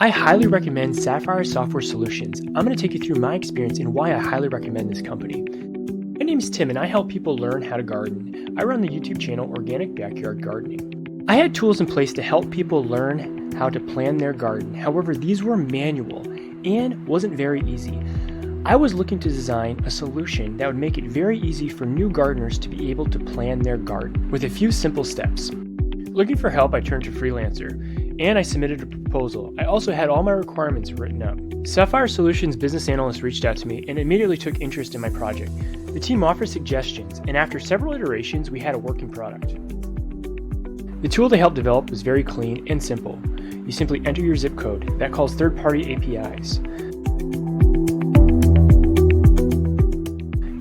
I highly recommend Sapphire Software Solutions. I'm going to take you through my experience and why I highly recommend this company. My name is Tim and I help people learn how to garden. I run the YouTube channel Organic Backyard Gardening. I had tools in place to help people learn how to plan their garden. However, these were manual and wasn't very easy. I was looking to design a solution that would make it very easy for new gardeners to be able to plan their garden with a few simple steps. Looking for help, I turned to Freelancer and I submitted a proposal. I also had all my requirements written up. Sapphire Solutions business analyst reached out to me and immediately took interest in my project. The team offered suggestions, and after several iterations, we had a working product. The tool they helped develop was very clean and simple. You simply enter your zip code that calls third-party APIs.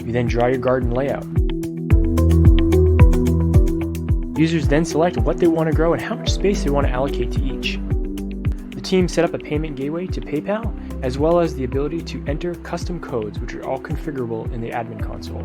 You then draw your garden layout. Users then select what they want to grow and how much space they want to allocate to each. The team set up a payment gateway to PayPal, as well as the ability to enter custom codes, which are all configurable in the admin console.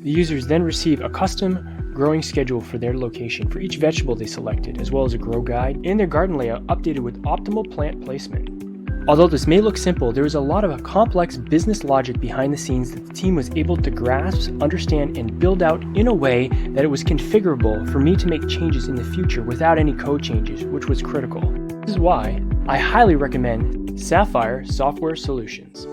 The users then receive a custom growing schedule for their location for each vegetable they selected, as well as a grow guide and their garden layout updated with optimal plant placement. Although this may look simple, there is a lot of a complex business logic behind the scenes that the team was able to grasp, understand, and build out in a way that it was configurable for me to make changes in the future without any code changes, which was critical. This is why I highly recommend Sapphire Software Solutions.